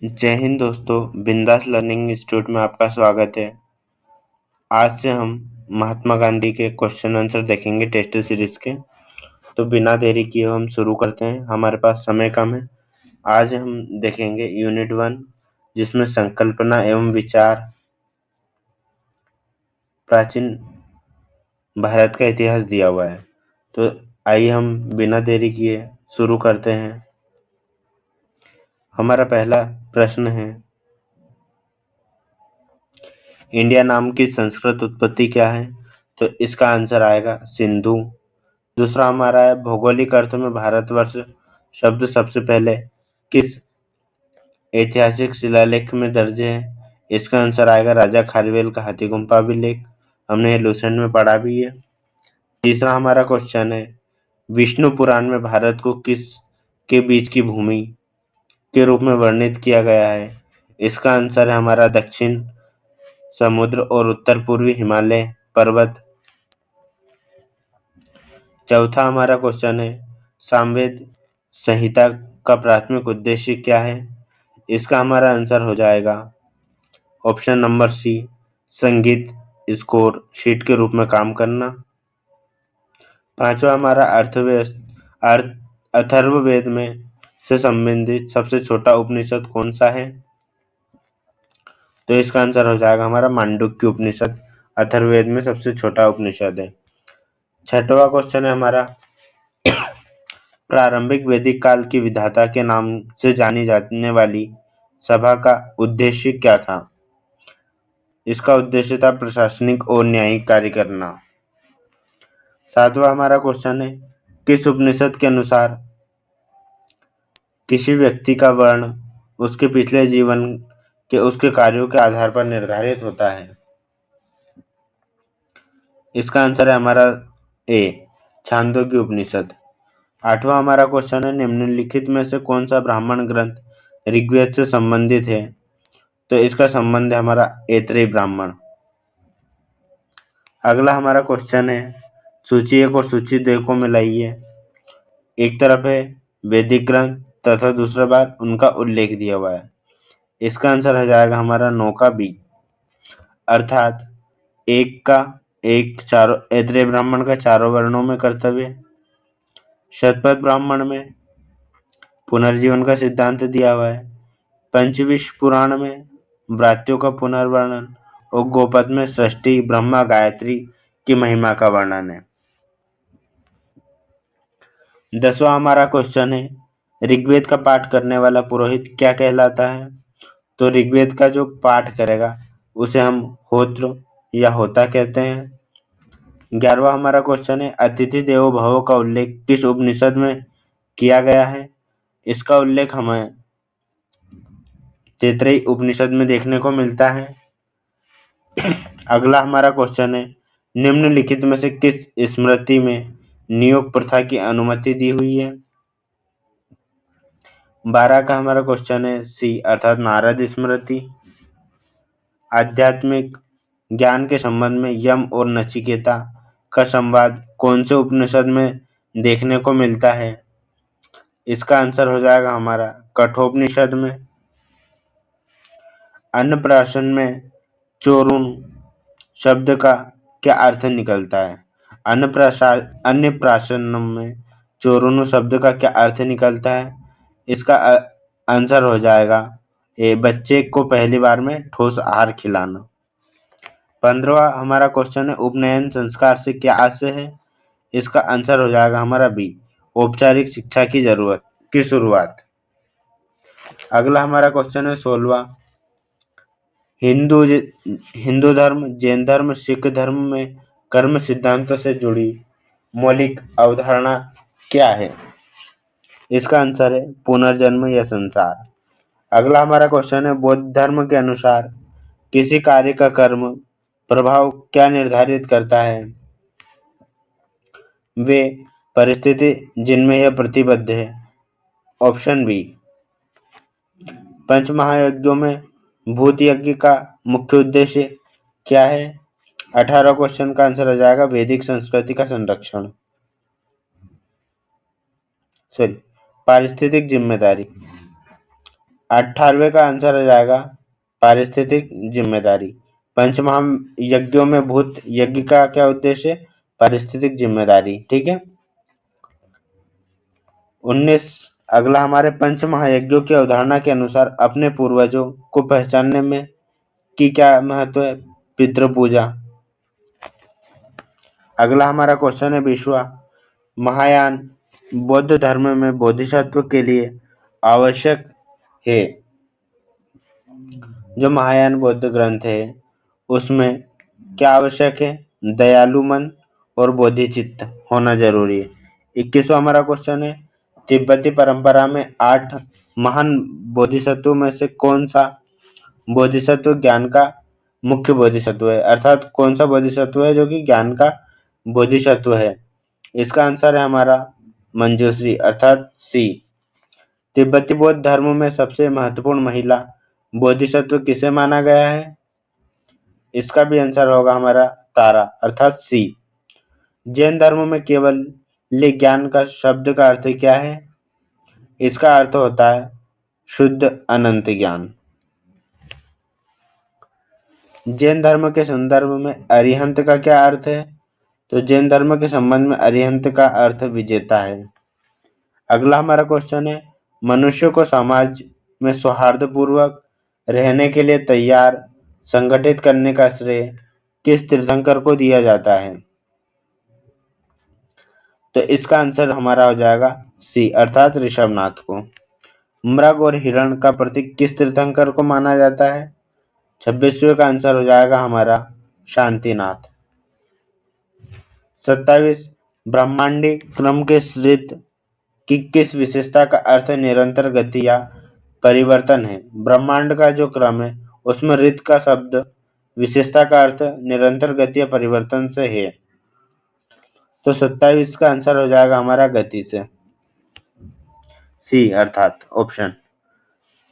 जय हिंद दोस्तों, बिंदास लर्निंग इंस्टीट्यूट में आपका स्वागत है। आज से हम महात्मा गांधी के क्वेश्चन आंसर देखेंगे टेस्ट सीरीज के। तो बिना देरी किए हम शुरू करते हैं, हमारे पास समय कम है। आज हम देखेंगे यूनिट 1, जिसमें संकल्पना एवं विचार, प्राचीन भारत का इतिहास दिया हुआ है। तो आइए हम बिना देरी किए शुरू करते हैं। हमारा पहला प्रश्न है, इंडिया नाम की संस्कृत उत्पत्ति क्या है? तो इसका आंसर आएगा सिंधु। दूसरा हमारा है, भौगोलिक अर्थ में भारतवर्ष शब्द सबसे पहले किस ऐतिहासिक शिलालेख में दर्ज है? इसका आंसर आएगा राजा खारवेल का हाथीगुम्फा अभिलेख। हमने ये लूसेंट में पढ़ा भी है। तीसरा हमारा क्वेश्चन है, विष्णु पुराण में भारत को किस के बीच की भूमि के रूप में वर्णित किया गया है? इसका आंसर है हमारा दक्षिण समुद्र और उत्तर पूर्वी हिमालय पर्वत। चौथा हमारा क्वेश्चन है, सामवेद संहिता का प्राथमिक उद्देश्य क्या है? इसका हमारा आंसर हो जाएगा ऑप्शन नंबर सी, संगीत स्कोर शीट के रूप में काम करना। पांचवा हमारा अथर्ववेद में से संबंधित सबसे छोटा उपनिषद कौन सा है? तो इसका आंसर हो जाएगा हमारा मांडुक्य उपनिषद, अथर्ववेद में सबसे छोटा उपनिषद है। छठवां क्वेश्चन है हमारा, प्रारंभिक वैदिक काल की विधाता के नाम से जानी जाने वाली सभा का उद्देश्य क्या था? इसका उद्देश्य था प्रशासनिक और न्यायिक कार्य करना। सातवां हमारा क्वेश्चन है, किस उपनिषद के अनुसार किसी व्यक्ति का वर्ण उसके पिछले जीवन के उसके कार्यों के आधार पर निर्धारित होता है? इसका आंसर है हमारा ए, छांदोग्य उपनिषद। आठवां हमारा क्वेश्चन है, निम्नलिखित में से कौन सा ब्राह्मण ग्रंथ ऋग्वेद से संबंधित है? तो इसका संबंध है हमारा ऐतरेय ब्राह्मण। अगला हमारा क्वेश्चन है, सूची 1 और सूची 2 को मिलाइए। एक तरफ है वैदिक ग्रंथ तथा दूसरा बार उनका उल्लेख दिया हुआ है। इसका आंसर हो जाएगा हमारा 9 का बी, अर्थात एक चारों ऐतरेय ब्राह्मण का चारों वर्णों में कर्तव्य। शतपथ ब्राह्मण में पुनर्जीवन का सिद्धांत दिया हुआ है। पंचविश पुराण में व्रात्यों का पुनर्वर्णन और गोपद में सृष्टि ब्रह्मा गायत्री की महिमा का वर्णन है। 10वां हमारा क्वेश्चन है, ऋग्वेद का पाठ करने वाला पुरोहित क्या कहलाता है? तो ऋग्वेद का जो पाठ करेगा उसे हम होत्र या होता कहते हैं। 11वां हमारा क्वेश्चन है, अतिथि देवो भव का उल्लेख किस उपनिषद में किया गया है? इसका उल्लेख हमें तैत्तिरीय उपनिषद में देखने को मिलता है। अगला हमारा क्वेश्चन है, निम्नलिखित में से किस स्मृति में नियोग प्रथा की अनुमति दी हुई है? 12 का हमारा क्वेश्चन है सी, अर्थात नारद स्मृति। आध्यात्मिक ज्ञान के संबंध में यम और नचिकेता का संवाद कौन से उपनिषद में देखने को मिलता है? इसका आंसर हो जाएगा हमारा कठोपनिषद में। अन्नप्राशन में चोरुन शब्द का क्या अर्थ निकलता है? अन्नप्राशन में चोरुन शब्द का क्या अर्थ निकलता है? इसका आंसर हो जाएगा बच्चे को पहली बार में ठोस आहार खिलाना। 15वां हमारा क्वेश्चन है, उपनयन संस्कार से क्या आशय है? इसका आंसर हो जाएगा हमारा बी, औपचारिक शिक्षा की जरूरत की शुरुआत। अगला हमारा क्वेश्चन है 16वां, हिंदू धर्म, जैन धर्म, सिख धर्म में कर्म सिद्धांतों से जुड़ी मौलिक अवधारणा क्या है? इसका आंसर है पुनर्जन्म या संसार। अगला हमारा क्वेश्चन है, बौद्ध धर्म के अनुसार किसी कार्य का कर्म प्रभाव क्या निर्धारित करता है? वे परिस्थिति जिनमें यह प्रतिबद्ध है। Option B. पंचमहायज्ञों में भूत यज्ञ का मुख्य उद्देश्य क्या है? 18 क्वेश्चन का आंसर हो जाएगा वैदिक संस्कृति का संरक्षण। सॉरी, पारिस्थितिक जिम्मेदारी। 18वें का आंसर हो जाएगा पारिस्थितिक जिम्मेदारी। पंचमहायज्ञों में भूत यज्ञ का क्या उद्देश्य है? पारिस्थितिक जिम्मेदारी। ठीक है। 19 अगला हमारे पंच महायज्ञों की अवधारणा के अनुसार अपने पूर्वजों को पहचानने में की क्या महत्व है? पितृ पूजा। अगला हमारा क्वेश्चन है 20वां, महायान बौद्ध धर्म में बोधिसत्व के लिए आवश्यक है। जो महायान बौद्ध ग्रंथ है उसमें क्या आवश्यक है? दयालु मन और बोधिचित्त होना जरूरी है। 21वां हमारा क्वेश्चन है, तिब्बती परंपरा में 8 महान बोधिसत्वों में से कौन सा बोधिसत्व ज्ञान का मुख्य बोधिसत्व है? अर्थात कौन सा बोधिसत्व है जो कि ज्ञान का बोधिसत्व है? इसका आंसर है हमारा मंजूश्री अर्थात सी। तिब्बती बौद्ध धर्म में सबसे महत्वपूर्ण महिला बोधिसत्व किसे माना गया है? इसका भी आंसर होगा हमारा तारा अर्थात सी। जैन धर्म में केवल ज्ञान का शब्द का अर्थ क्या है? इसका अर्थ होता है शुद्ध अनंत ज्ञान। जैन धर्म के संदर्भ में अरिहंत का क्या अर्थ है? तो जैन धर्म के संबंध में अरिहंत का अर्थ विजेता है। अगला हमारा क्वेश्चन है, मनुष्य को समाज में सौहार्दपूर्वक रहने के लिए तैयार संगठित करने का श्रेय किस तीर्थंकर को दिया जाता है? तो इसका आंसर हमारा हो जाएगा सी अर्थात ऋषभनाथ को। मृग और हिरण का प्रतीक किस तीर्थंकर को माना जाता है? 26वें का आंसर हो जाएगा हमारा शांतिनाथ। 27 ब्रह्मांडी क्रम के सृत की किस विशेषता का अर्थ निरंतर गति या परिवर्तन है? ब्रह्मांड का जो क्रम है उसमें ऋत का शब्द विशेषता का अर्थ निरंतर गति या परिवर्तन से है। तो 27 का आंसर हो जाएगा हमारा गति से, सी अर्थात ऑप्शन।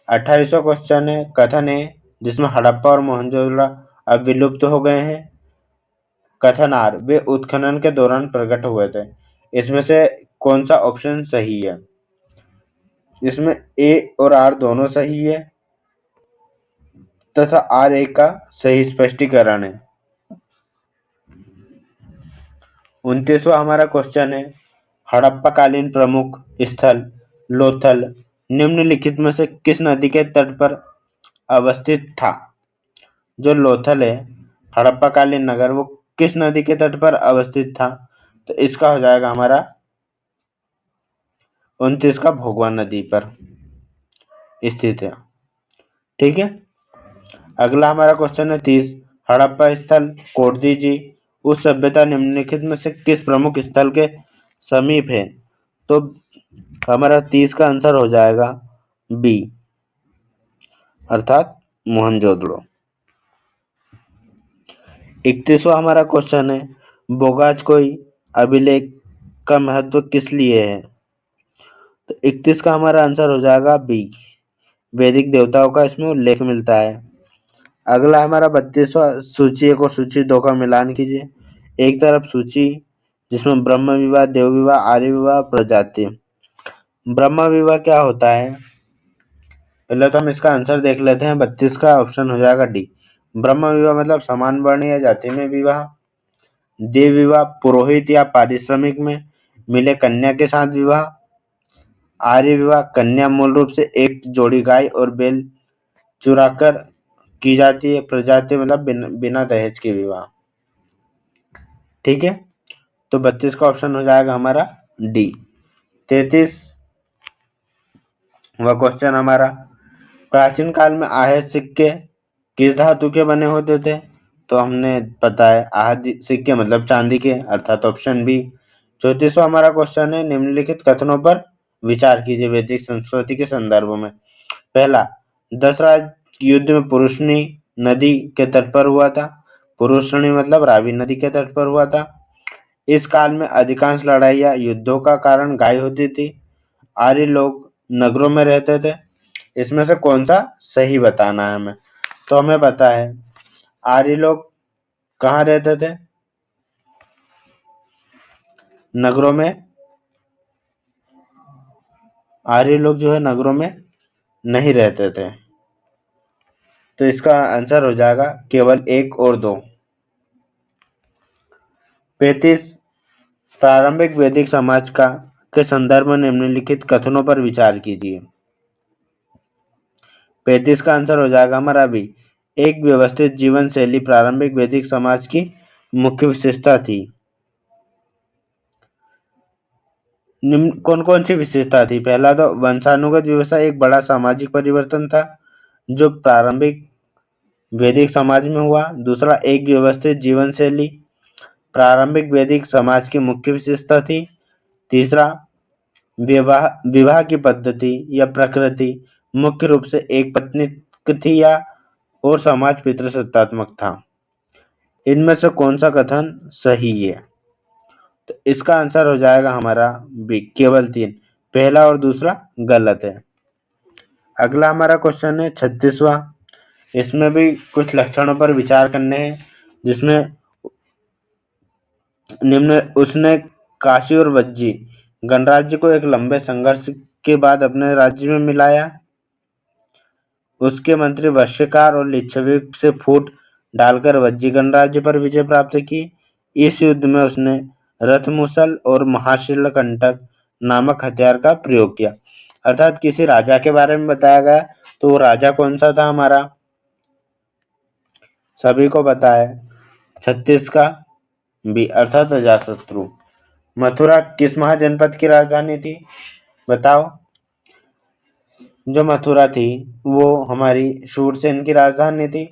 28वां क्वेश्चन है, कथन है जिसमें हड़प्पा और मोहनजोदड़ो अब विलुप्त हो गए हैं। कथनार वे उत्खनन के दौरान प्रकट हुए थे। इसमें से कौन सा ऑप्शन सही है? इसमें ए और आर दोनों सही है तथा आर ए का सही स्पष्टीकरण है। 29वां हमारा क्वेश्चन है, हड़प्पा कालीन प्रमुख स्थल लोथल निम्नलिखित में से किस नदी के तट पर अवस्थित था? जो लोथल है हड़प्पा कालीन नगर वो किस नदी के तट पर अवस्थित था? तो इसका हो जाएगा हमारा 29 का भोगवा नदी पर स्थित है। ठीक है। अगला हमारा क्वेश्चन है 30, हड़प्पा स्थल कोटदीजी उस सभ्यता निम्नलिखित में से किस प्रमुख स्थल के समीप है? तो हमारा 30 का आंसर हो जाएगा बी अर्थात मोहनजोदड़ो। 31वां हमारा क्वेश्चन है, बोगाज कोई अभिलेख का महत्व किस लिए है? तो 31 का हमारा आंसर हो जाएगा बी, वैदिक देवताओं का इसमें उल्लेख मिलता है। अगला हमारा 32वां, सूची 1 और सूची 2 का मिलान कीजिए। एक तरफ सूची जिसमें ब्रह्म विवाह, देव विवाह, आर्य विवाह, प्रजाति। ब्रह्म विवाह क्या होता है? पहले तो हम इसका आंसर देख लेते हैं। 32 का ऑप्शन हो जाएगा डी, ब्रह्म विवाह मतलब समान वर्ण या जाति में विवाह। देव विवाह पुरोहित या पारिश्रमिक में मिले कन्या के साथ विवाह। आर्य विवाह कन्या मूल रूप से एक जोड़ी गाय और बैल चुराकर की जाती है। प्रजाति मतलब बिना दहेज के विवाह। ठीक है। तो 32 का ऑप्शन हो जाएगा हमारा डी। 33 वह क्वेश्चन हमारा, प्राचीन काल में आहत सिक्के किस धातु के बने होते थे? तो हमने पता है आहत सिक्के मतलब चांदी के अर्थात ऑप्शन बी। 34वां हमारा क्वेश्चन है, निम्नलिखित कथनों पर विचार कीजिए वैदिक संस्कृति के संदर्भ में। पहला, दशराज युद्ध में पुरुषनी नदी के तट पर हुआ था। पुरुषनी मतलब रावी नदी के तट पर हुआ था। इस काल में अधिकांश लड़ाइयाँ युद्धों का कारण गाय होती थी। आर्य लोग नगरों में रहते थे। इसमें से कौन सा सही बताना है हमें? तो हमें पता है आर्य लोग कहाँ रहते थे? नगरों में। आर्य लोग जो है नगरों में नहीं रहते थे। तो इसका आंसर हो जाएगा केवल 1 और 2। 35 प्रारंभिक वैदिक समाज का के संदर्भ में निम्नलिखित कथनों पर विचार कीजिए। 35 का आंसर हो जाएगा हमारा बी। एक व्यवस्थित जीवन शैली प्रारंभिक वैदिक समाज की मुख्य विशेषता थी। निम्न कौन कौन सी विशेषता थी? पहला तो वंशानुगत व्यवस्था एक बड़ा सामाजिक परिवर्तन था जो प्रारंभिक वैदिक समाज में हुआ। दूसरा, एक व्यवस्थित जीवन शैली प्रारंभिक वैदिक समाज की मुख्य विशेषता थी। तीसरा, विवाह विवाह की पद्धति या प्रकृति मुख्य रूप से एक पत्नी थी या और समाज पितृसत्तात्मक था। इनमें से कौन सा कथन सही है? तो इसका आंसर हो जाएगा हमारा बी, केवल 3। पहला और दूसरा गलत है। अगला हमारा क्वेश्चन है 36वां। इसमें भी कुछ लक्षणों पर विचार करने हैं, जिसमें निम्न उसने काशी और वज्जी गणराज्य को एक लंबे संघर्ष के बाद अपने राज्य में मिलाया। उसके मंत्री वश्यकार और लिच्छवी से फूट डालकर वज्जी गणराज्य पर विजय प्राप्त की। इस युद्ध में उसने रथमुसल और महाशिलकंटक नामक हथियार का प्रयोग किया। अर्थात किसी राजा के बारे में बताया गया। तो वो राजा कौन सा था हमारा? सभी को पता है, 36 का बी अर्थात अजातशत्रु। मथुरा किस महाजनपद की राजधानी थी? बताओ। जो मथुरा थी वो हमारी शूरसेन की राजधानी थी।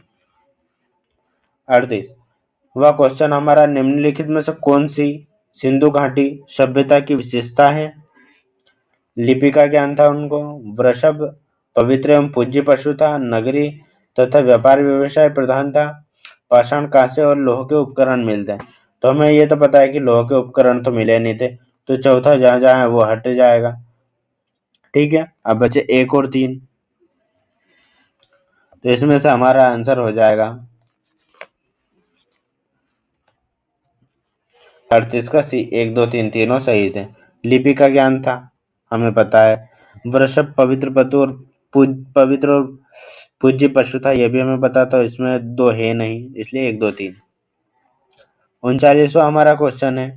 38 वह क्वेश्चन हमारा निम्नलिखित में से कौन सी सिंधु घाटी सभ्यता की विशेषता है? लिपि का ज्ञान था उनको, वृषभ पवित्र एवं पूज्य पशु था, नगरी तथा व्यापार व्यवसाय प्रधान था, पाषाण कांसे और लोह के उपकरण मिलते हैं। तो हमें ये तो पता है कि लोह के उपकरण तो मिले नहीं थे, तो चौथा जहां जहां है वो हट जाएगा। ठीक है, अब बचे 1 और 3। तो इसमें से हमारा आंसर हो जाएगा 38 का सी। 1 2 3 तीनों सही थे। लिपि का ज्ञान था, हमें पता है। वृषभ पवित्र पशु और पवित्र और पूज्य पशु था, यह भी हमें पता था। इसमें दो है नहीं, इसलिए 1 2 3। 39वां हमारा क्वेश्चन है,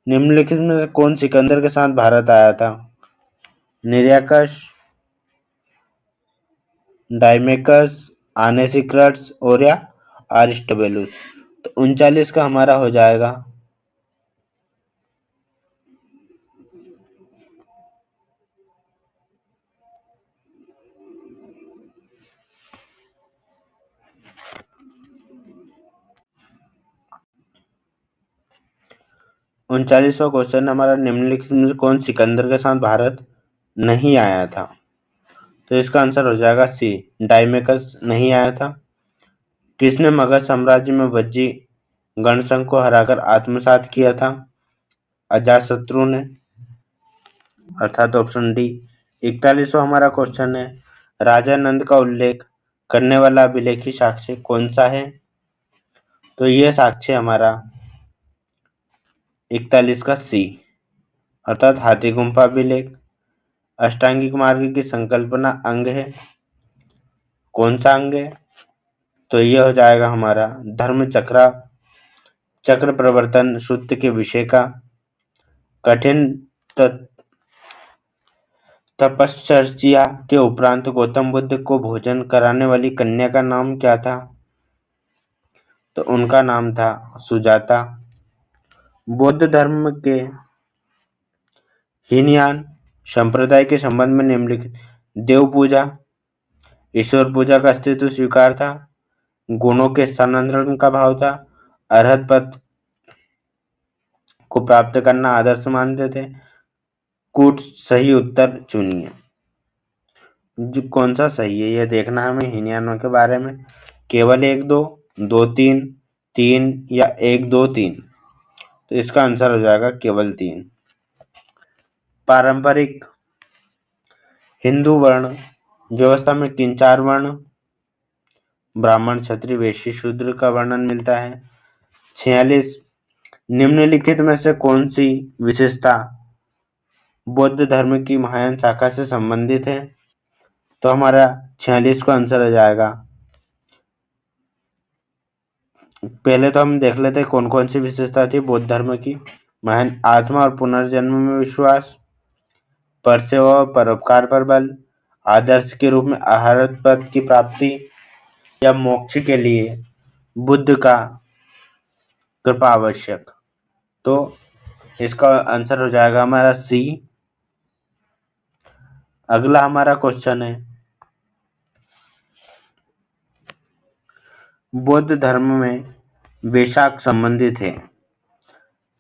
निम्नलिखित में से कौन सिकंदर के साथ भारत आया था? निरैकस, डायमेकस, आनेसिक्रट्स और या अरिस्टोबुलस। तो 39 का हमारा हो जाएगा 39वां क्वेश्चन हमारा, निम्नलिखित में से कौन सिकंदर के साथ भारत नहीं आया था? तो इसका आंसर हो जाएगा सी, डायमेकस नहीं आया था। किसने मगध साम्राज्य में वज्जी गणसंघ को हराकर आत्मसात किया था? अजातशत्रु ने, अर्थात ऑप्शन डी। 41वां हमारा क्वेश्चन है, राजा नंद का उल्लेख करने वाला अभिलेखी साक्ष्य कौन सा है? तो यह साक्ष्य हमारा 41 का सी, अर्थात हाथी गुम्फा अभिलेख। अष्टांगिक मार्ग की संकल्पना अंग है, कौन सा अंग है? तो यह हो जाएगा हमारा धर्म चक्र प्रवर्तन सूत्र के विषय का। कठिन तपश्चर्या के उपरांत गौतम बुद्ध को भोजन कराने वाली कन्या का नाम क्या था? तो उनका नाम था सुजाता। बौद्ध धर्म के हीनयान संप्रदाय के संबंध में निम्नलिखित देव पूजा, ईश्वर पूजा का अस्तित्व स्वीकार था, गुणों के स्थानांतरण का भाव था, अरहत पद को प्राप्त करना आदर्श मानते थे। कूट सही उत्तर चुनिए। जो कौन सा सही है यह देखना है हमें हीनयानों के बारे में। केवल 1 2 2 3 3 या 1 2 3। तो इसका आंसर हो जाएगा केवल 3। पारंपरिक हिंदू वर्ण व्यवस्था में किन 4 वर्ण ब्राह्मण क्षत्रिय वैश्य शूद्र का वर्णन मिलता है? 46 निम्नलिखित में से कौन सी विशेषता बौद्ध धर्म की महायान शाखा से संबंधित है? तो हमारा 46 का आंसर हो जाएगा। पहले तो हम देख लेते हैं कौन कौन सी विशेषता थी बौद्ध धर्म की। महान आत्मा और पुनर्जन्म में विश्वास, परसेवा और परोपकार पर बल, आदर्श के रूप में आहार पद की प्राप्ति, या मोक्ष के लिए बुद्ध का कृपा आवश्यक। तो इसका आंसर हो जाएगा हमारा सी। अगला हमारा क्वेश्चन है, बौद्ध धर्म में वैशाख संबंधित है।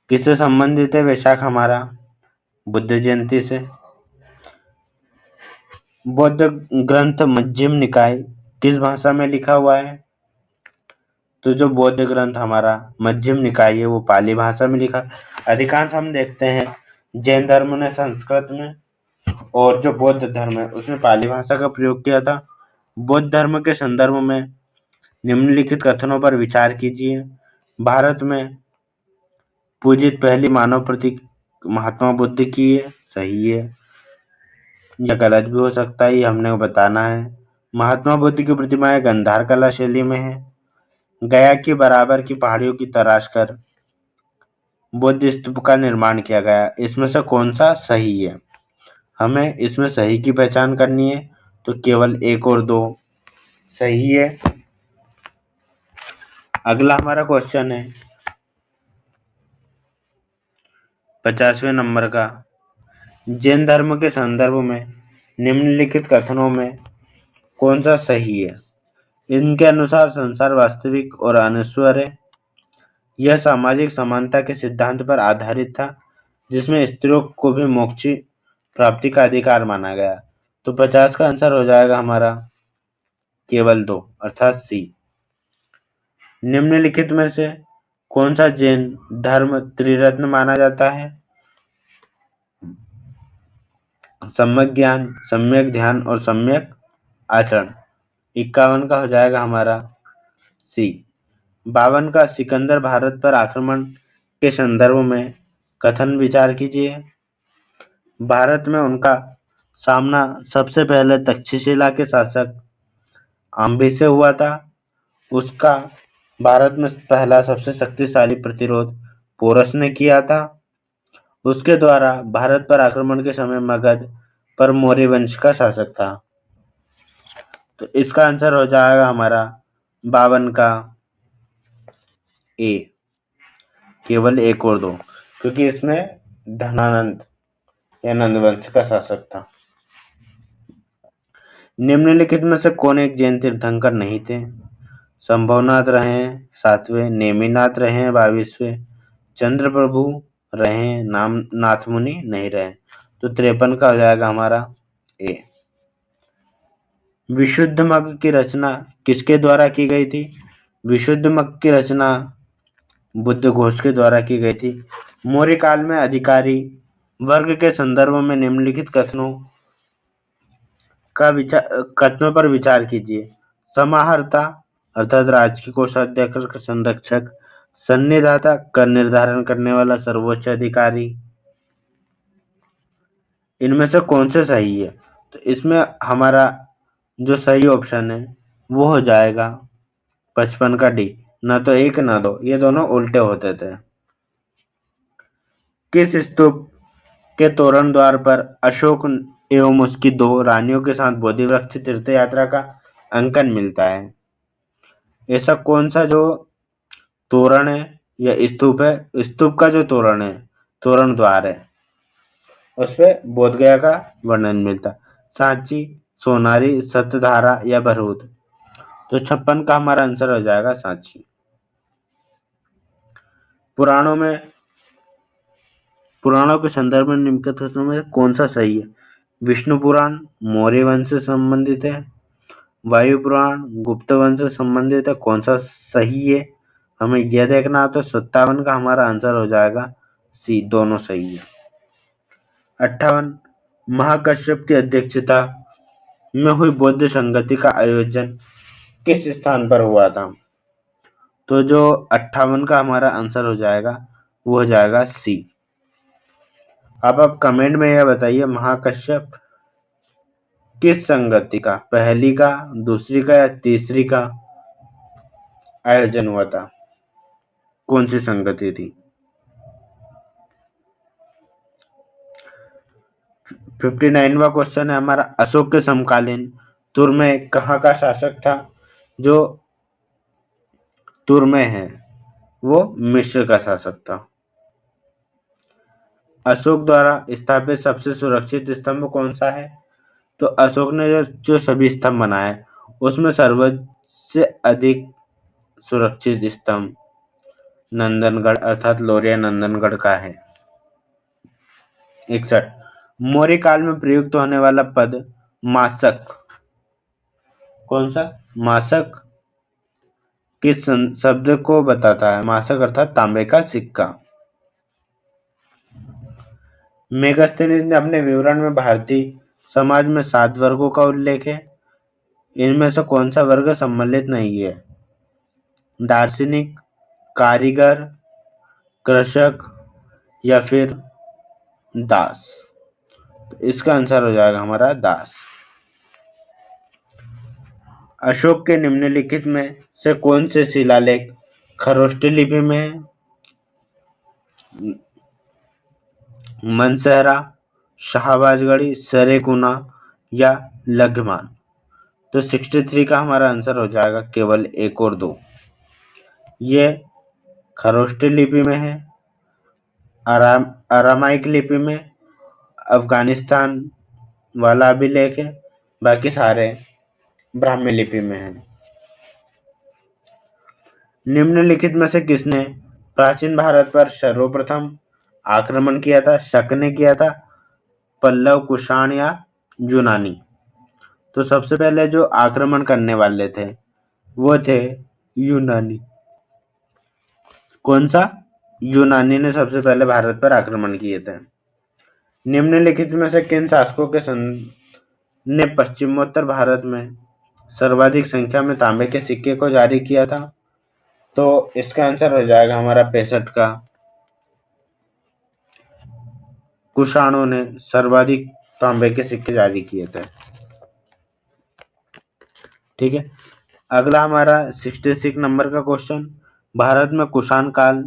किससे संबंधित है वैशाख हमारा? बुद्ध जयंती से। बौद्ध ग्रंथ मध्यम निकाय किस भाषा में लिखा हुआ है? तो जो बौद्ध ग्रंथ हमारा मध्यम निकाय है वो पाली भाषा में लिखा। अधिकांश हम देखते हैं जैन धर्म ने संस्कृत में और जो बौद्ध धर्म है उसमें पाली भाषा का प्रयोग किया था। बौद्ध धर्म के संदर्भ में निम्नलिखित कथनों पर विचार कीजिए। भारत में पूजित पहली मानव प्रतीक महात्मा बुद्ध की है, सही है। यह गलत भी हो सकता है, ये हमने बताना है। महात्मा बुद्ध की प्रतिमाएं गंधार कला शैली में है। गया की बराबर की पहाड़ियों की तराश कर बुद्ध स्तूप का निर्माण किया गया। इसमें से कौन सा सही है? हमें इसमें सही की पहचान करनी है, तो केवल 1 और 2 सही है। अगला हमारा क्वेश्चन है 50वें नंबर का, जैन धर्म के संदर्भ में निम्नलिखित कथनों में कौन सा सही है? इनके अनुसार संसार वास्तविक और अनश्वर है। यह सामाजिक समानता के सिद्धांत पर आधारित था, जिसमें स्त्रियों को भी मोक्ष प्राप्ति का अधिकार माना गया। तो 50 का आंसर हो जाएगा हमारा केवल 2 अर्थात सी। निम्नलिखित में से कौन सा जैन धर्म त्रिरत्न माना जाता है? सम्यक ज्ञान, सम्यक ध्यान और सम्यक आचरण। 51 का हो जाएगा हमारा सी। 52 का सिकंदर भारत पर आक्रमण के संदर्भ में कथन विचार कीजिए। भारत में उनका सामना सबसे पहले तक्षशिला के शासक आम्बी से हुआ था। उसका भारत में पहला सबसे शक्तिशाली प्रतिरोध पोरस ने किया था। उसके द्वारा भारत पर आक्रमण के समय मगध पर मौर्य वंश का शासक था। तो इसका आंसर हो जाएगा हमारा 52 का ए, केवल 1 और 2, क्योंकि इसमें धनानंद या नंदवंश का शासक था। निम्नलिखित में से कौन एक जैन तीर्थंकर नहीं थे? संभवनाथ रहे 7वें, नेमिनाथ रहे 22वें, चंद्र प्रभु रहे, नाम नाथ मुनि नहीं रहे। तो 53 का हो जाएगा हमारा ए। विशुद्ध मग की रचना किसके द्वारा की गई थी? विशुद्ध मग की रचना बुद्ध घोष के द्वारा की गई थी। मौर्य काल में अधिकारी वर्ग के संदर्भ में निम्नलिखित कथनों पर विचार कीजिए। समाहर्ता अर्थात राजकीय कोषाध्यक्ष का संरक्षक, सन्निधाता कर निर्धारण करने वाला सर्वोच्च अधिकारी। इनमें से कौन से सही है? तो इसमें हमारा जो सही ऑप्शन है वो हो जाएगा 55 का डी। ना तो 1 ना 2, ये दोनों उल्टे होते थे। किस स्तूप के तोरण द्वार पर अशोक एवं उसकी 2 रानियों के साथ बोधि वृक्ष तीर्थ यात्रा का अंकन मिलता है? ऐसा कौन सा जो तोरण है या स्तूप है? स्तूप का जो तोरण है, तोरण द्वार है, उस पे बोध गया का वर्णन मिलता। सांची, सोनारी, सतधारा या भरूच। तो 56 का हमारा आंसर हो जाएगा सांची। पुराणों के संदर्भ में निम्नलिखित कथनों में कौन सा सही है? विष्णु पुराण मौर्य वंश से संबंधित है। वायु पुराण गुप्त वंश से संबंधित है। कौन सा सही है हमें यह देखना। तो 57 का हमारा आंसर हो जाएगा सी, दोनों सही है। 58 महाकश्यप की अध्यक्षता में हुई बौद्ध संगति का आयोजन किस स्थान पर हुआ था? तो जो 58 का हमारा आंसर हो जाएगा वो हो जाएगा सी, अब आप कमेंट में यह बताइए, महाकश्यप किस संगति का, पहली का, दूसरी का या तीसरी का आयोजन हुआ था? कौन सी संगति थी? 59वां क्वेश्चन है हमारा, अशोक के समकालीन तुर में कहाँ का शासक था? जो तुर में है वो मिस्र का शासक था। अशोक द्वारा स्थापित सबसे सुरक्षित स्तंभ कौन सा है? तो अशोक ने जो सभी स्तंभ बनाए उसमें सर्वोच्च अधिक सुरक्षित स्तंभ नंदनगढ़ अर्थात लौरिया नंदनगढ़ का है। 61, मौर्य काल में प्रयुक्त होने वाला पद मासक कौन सा? मासक किस शब्द को बताता है? मासक अर्थात तांबे का सिक्का। मेगास्थनीज ने अपने विवरण में भारतीय समाज में 7 वर्गों का उल्लेख है। इनमें से कौन सा वर्ग सम्मिलित नहीं है? दार्शनिक, कारीगर, कृषक या फिर दास? तो इसका आंसर हो जाएगा हमारा दास। अशोक के निम्नलिखित में से कौन से शिलालेख खरोष्टी लिपि में है? मनसेहरा, शाहबाजगढ़ी, सरेकुना या लघ्यमान? तो 63 का हमारा आंसर हो जाएगा केवल 1 और 2। ये खरोष्टी लिपि में है, अरामाइक लिपि में, अफगानिस्तान वाला अभिलेख है, बाकी सारे ब्राह्मी लिपि में है। निम्नलिखित में से किसने प्राचीन भारत पर सर्वप्रथम आक्रमण किया था? शक ने किया था, पल्लव, कुषाण या यूनानी? तो सबसे पहले जो आक्रमण करने वाले थे वो थे यूनानी। कौन सा? यूनानी ने सबसे पहले भारत पर आक्रमण किए थे। निम्नलिखित में से किन शासकों के ने पश्चिमोत्तर भारत में सर्वाधिक संख्या में तांबे के सिक्के को जारी किया था? तो इसका आंसर हो जाएगा हमारा 65 का। कुषाणों ने सर्वाधिक तांबे के सिक्के जारी किए थे। ठीक है, अगला हमारा 66 नंबर का क्वेश्चन, भारत में कुषाण काल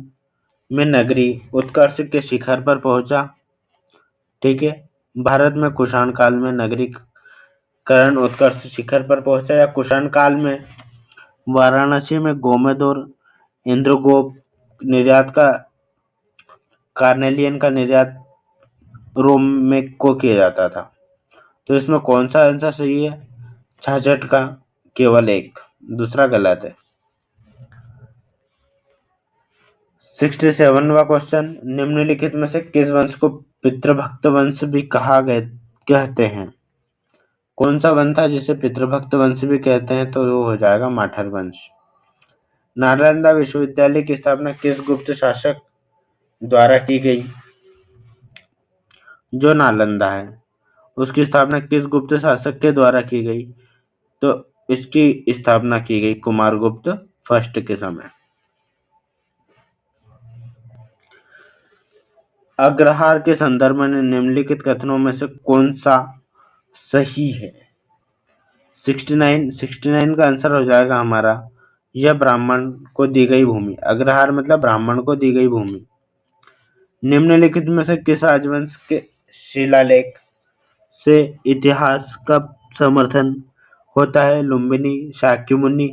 में नगरी उत्कर्ष के शिखर पर पहुंचा। ठीक है, भारत में कुषाण काल में नगरीकरण उत्कर्ष शिखर पर पहुंचा या कुषाण काल में वाराणसी में गोमेद और इंद्रगोप निर्यात का कार्नेलियन का निर्यात रोम में को किया जाता था? तो इसमें कौन सा आंसर सही है? 66 का केवल 1, दूसरा गलत है। 67वां क्वेश्चन, निम्नलिखित में से किस वंश को पितृभक्त वंश भी कहते हैं? कौन सा वंश था जिसे पितृभक्त वंश भी कहते हैं? तो वो हो जाएगा माठर वंश। नालंदा विश्वविद्यालय की स्थापना किस गुप्त शासक द्वारा की गई? जो नालंदा है उसकी स्थापना किस गुप्त शासक के द्वारा की गई? तो इसकी स्थापना की गई कुमारगुप्त फर्स्ट के समय। अग्रहार के संदर्भ में निम्नलिखित कथनों में से कौन सा सही है? 69 का आंसर हो जाएगा हमारा, यह ब्राह्मण को दी गई भूमि। अग्रहार मतलब ब्राह्मण को दी गई भूमि। निम्नलिखित में से किस राजवंश के शिलालेख से इतिहास का समर्थन होता है? लुम्बिनी, शाक्यमुनि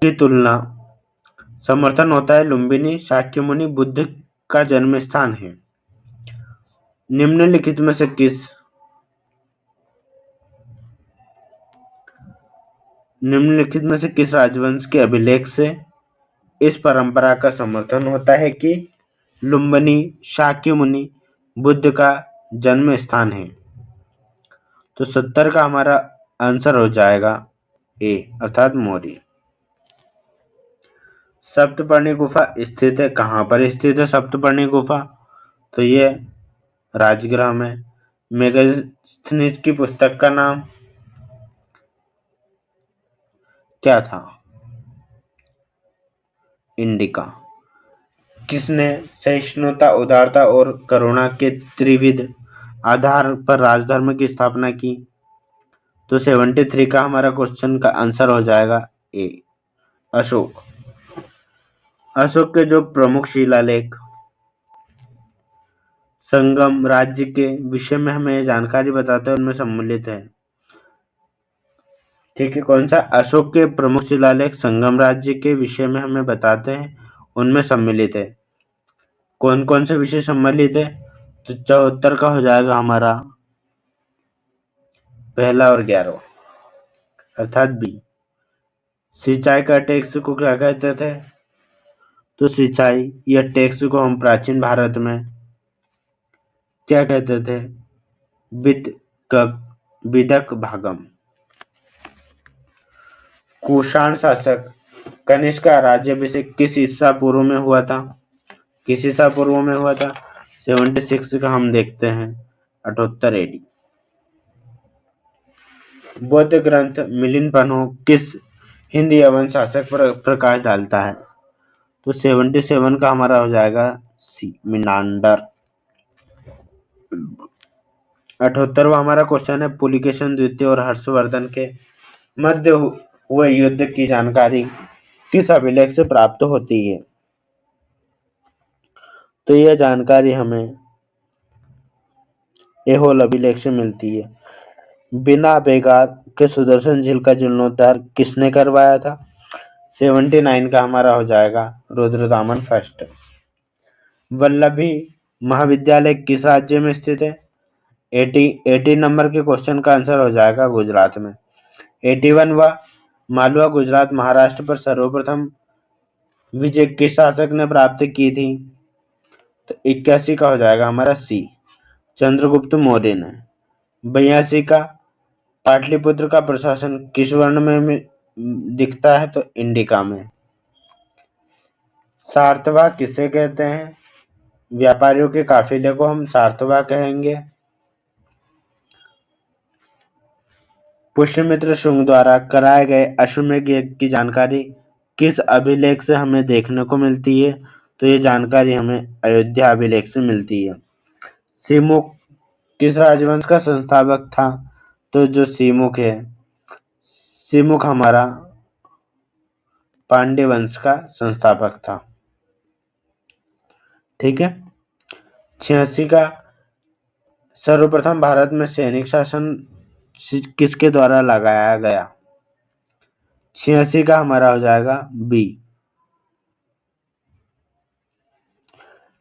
की तुलना समर्थन होता है? लुम्बिनी, शाक्यमुनि बुद्ध का जन्म स्थान है। निम्नलिखित में से किस राजवंश के अभिलेख से इस परंपरा का समर्थन होता है कि लुम्बिनी शाक्यमुनि बुद्ध का जन्म स्थान है? तो 70 का हमारा आंसर हो जाएगा ए अर्थात मौर्य। सप्तपर्णी गुफा स्थित है कहाँ पर स्थित है सप्तपर्णी गुफा? तो ये राजगृह में। मेगास्थनीज की पुस्तक का नाम क्या था? इंडिका। किसने सहिष्णुता, उदारता और करुणा के त्रिविध आधार पर राजधर्म की स्थापना की? तो 73 का हमारा क्वेश्चन का आंसर हो जाएगा ए, अशोक। अशोक के जो प्रमुख शिलालेख संगम राज्य के विषय में हमें जानकारी बताते हैं उनमें सम्मिलित है। ठीक है, कौन सा? अशोक के प्रमुख शिलालेख संगम राज्य के विषय में हमें बताते हैं उनमें सम्मिलित है। कौन कौन से विषय सम्मिलित है? तो 74 का हो जाएगा हमारा पहला और 11 अर्थात बी। सिंचाई का टैक्स को क्या कहते थे? तो सिंचाई या टैक्स को हम प्राचीन भारत में क्या कहते थे? विदक भागम। कुषाण शासक कनिष्क का राज्याभिषेक किस ईसा पूर्व में हुआ था? किस ईसा पूर्व में हुआ था? 76 का हम देखते हैं 78 एडी। बौद्ध ग्रंथ मिलिंद पन्हो किस हिंदी यवन शासक पर प्रकाश डालता है? तो 77 का हमारा हो जाएगा सी, मिनांडर। 78वां हमारा क्वेश्चन है पुलिकेशन द्वितीय और हर्षवर्धन के मध्य हुए युद्ध की जानकारी किस अभिलेख से प्राप्त होती है? तो यह जानकारी हमें एहोल अभिलेख से मिलती है। बिना बेगार के सुदर्शन झील का जीर्णोद्धार किसने करवाया था? 79 का हमारा हो जाएगा रुद्रदामन फर्स्ट। वल्लभी महाविद्यालय किस राज्य में स्थित है? 80 नंबर के क्वेश्चन का आंसर हो जाएगा गुजरात में। 81 व मालवा गुजरात महाराष्ट्र पर सर्वप्रथम विजय किस शासक ने प्राप्त की थी? तो 81 का हो जाएगा हमारा सी, चंद्रगुप्त मौर्य ने। 82 का पाटलिपुत्र का प्रशासन किस वर्ण में दिखता है? तो इंडिका में। सारतवा किसे कहते हैं? व्यापारियों के काफिले को हम सारतवा कहेंगे। पुष्यमित्र शुंग द्वारा कराए गए अश्वमेध यज्ञ की जानकारी किस अभिलेख से हमें देखने को मिलती है? तो ये जानकारी हमें अयोध्या अभिलेख से मिलती है। सीमुख किस राजवंश का संस्थापक था? तो जो सीमुख है, सीमुख हमारा पांड्य वंश का संस्थापक था। ठीक है। 86 का सर्वप्रथम भारत में सैनिक शासन किसके द्वारा लगाया गया? 86 का हमारा हो जाएगा बी।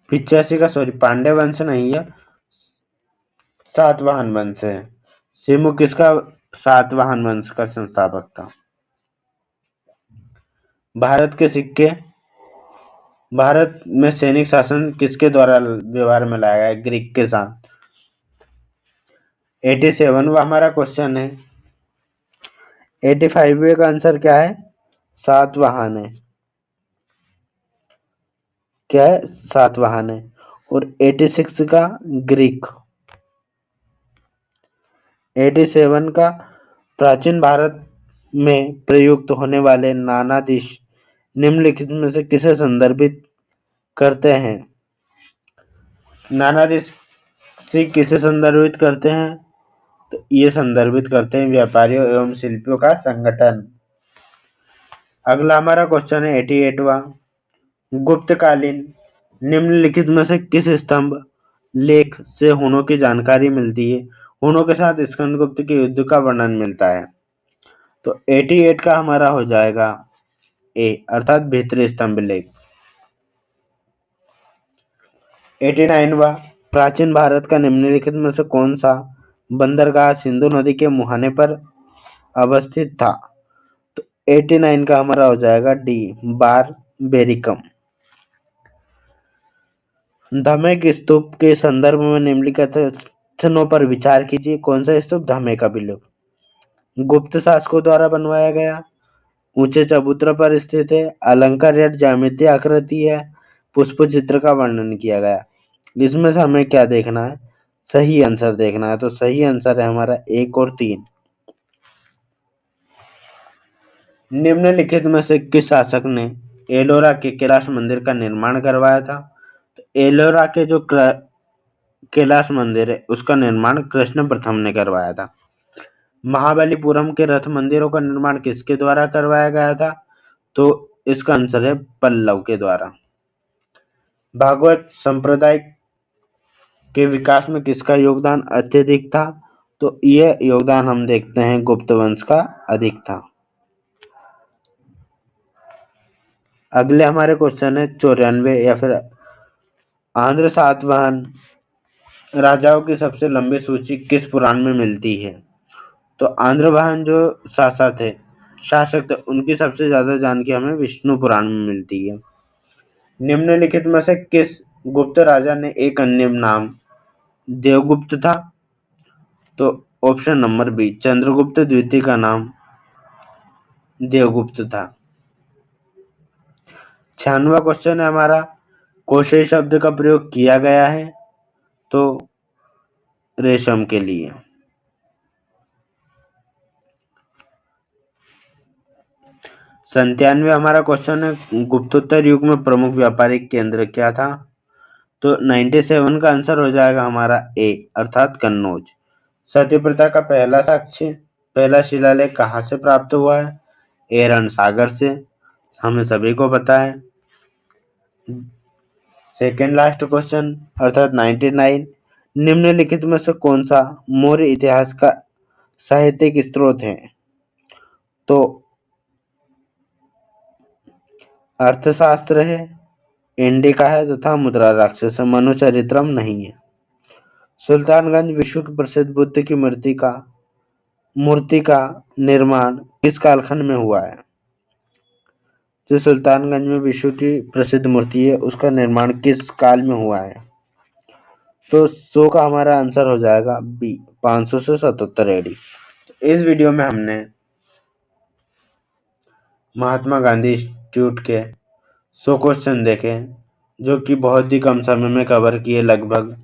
85 का पांड्य वंश नहीं है, सातवाहन वंश है। सीमुख किसका सातवाहन वंश का संस्थापक था। भारत के सिक्के, भारत में सैनिक शासन किसके द्वारा व्यवहार में लाया गया? ग्रीक के साथ। 87 हमारा क्वेश्चन है। 85 का आंसर क्या है? सातवाहन है। क्या है? सातवाहन है। और 86 का ग्रीक। 87 का प्राचीन भारत में प्रयुक्त होने वाले नानाधीश निम्नलिखित में से किसे संदर्भित करते हैं? नानाधीश किसे संदर्भित करते हैं? तो ये संदर्भित करते हैं व्यापारियों एवं शिल्पियों का संगठन। अगला हमारा क्वेश्चन है 88वां। गुप्तकालीन निम्नलिखित में से किस स्तंभ लेख से हुनों की जानकारी मिलती है? हुनों के साथ स्कंदगुप्त के युद्ध का वर्णन मिलता है। तो 88 का हमारा हो जाएगा ए, अर्थात भीतरी स्तंभ लेख। 89वां प्राचीन भारत का निम्नलिखित में से कौन सा बंदरगाह सिंधु नदी के मुहाने पर अवस्थित था? तो 89 का हमारा हो जाएगा डी, बार बेरिकम। धमेक स्तूप के संदर्भ में निम्नलिखित कथनों पर विचार कीजिए। कौन सा स्तूप? धमेक अभिलेख। गुप्त शासकों द्वारा बनवाया गया, ऊंचे चबूतरे पर स्थित है, अलंकार या ज्यामितीय आकृति है, पुष्प चित्र का वर्णन किया गया। इसमें से हमें क्या देखना है? सही आंसर देखना है। तो सही आंसर है हमारा 1 और 3। निम्नलिखित में से किस शासक ने एलोरा के कैलाश मंदिर का निर्माण करवाया था? तो एलोरा के जो कैलाश मंदिर है उसका निर्माण कृष्ण प्रथम ने करवाया था। महाबलीपुरम के रथ मंदिरों का निर्माण किसके द्वारा करवाया गया था? तो इसका आंसर है पल्लव के द्वारा। भागवत संप्रदाय के विकास में किसका योगदान अत्यधिक था? तो यह योगदान हम देखते हैं गुप्त वंश का अधिक था। अगले हमारे क्वेश्चन है 94 या फिर आंध्र सातवाहन राजाओं की सबसे लंबी सूची किस पुराण में मिलती है? तो आंध्रवाहन जो शासक थे उनकी सबसे ज्यादा जानकारी हमें विष्णु पुराण में मिलती है। निम्नलिखित में से किस गुप्त राजा ने एक अन्य नाम देवगुप्त था? तो ऑप्शन नंबर बी चंद्रगुप्त द्वितीय का नाम देवगुप्त था। 96वां क्वेश्चन है हमारा, कोशेय शब्द का प्रयोग किया गया है? तो रेशम के लिए। 97 हमारा क्वेश्चन है, गुप्तोत्तर युग में प्रमुख व्यापारिक केंद्र क्या था? तो 97 का आंसर हो जाएगा हमारा ए अर्थात कन्नौज। सती प्रथा का पहला शिलालेख कहाँ से प्राप्त हुआ है? एरन सागर से, हमें सभी को पता है। सेकेंड लास्ट क्वेश्चन अर्थात 99, निम्नलिखित में से कौन सा मौर्य इतिहास का साहित्यिक स्रोत है? तो अर्थशास्त्र है, इंडिका है तथा मुद्रा राक्षस, मनुचरित्रम नहीं है। सुल्तानगंज विश्व की प्रसिद्ध बुद्ध की मूर्ति का निर्माण किस कालखंड में हुआ है? जो सुल्तानगंज में विश्व की प्रसिद्ध मूर्ति है उसका निर्माण किस काल में हुआ है? तो 100 का हमारा आंसर हो जाएगा बी 500 से 77 एडी। इस वीडियो में हमने महात्मा गांधी इंस्टीट्यूट के 100 क्वेश्चन देखे जो कि बहुत ही कम समय में कवर किए, लगभग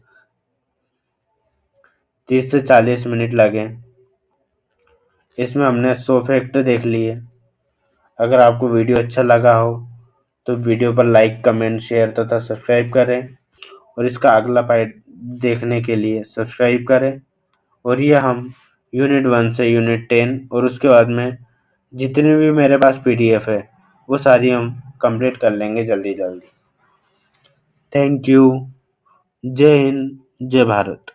30 से 40 मिनट लगे। इसमें हमने 100 फैक्ट देख लिए। अगर आपको वीडियो अच्छा लगा हो तो वीडियो पर लाइक कमेंट शेयर तथा सब्सक्राइब करें और इसका अगला पार्ट देखने के लिए सब्सक्राइब करें। और ये हम यूनिट 1 से यूनिट 10 और उसके बाद में जितनी भी मेरे पास पीडीएफ है वो सारी हम कंप्लीट कर लेंगे जल्दी जल्दी। Thank you. जय हिंद, जय भारत।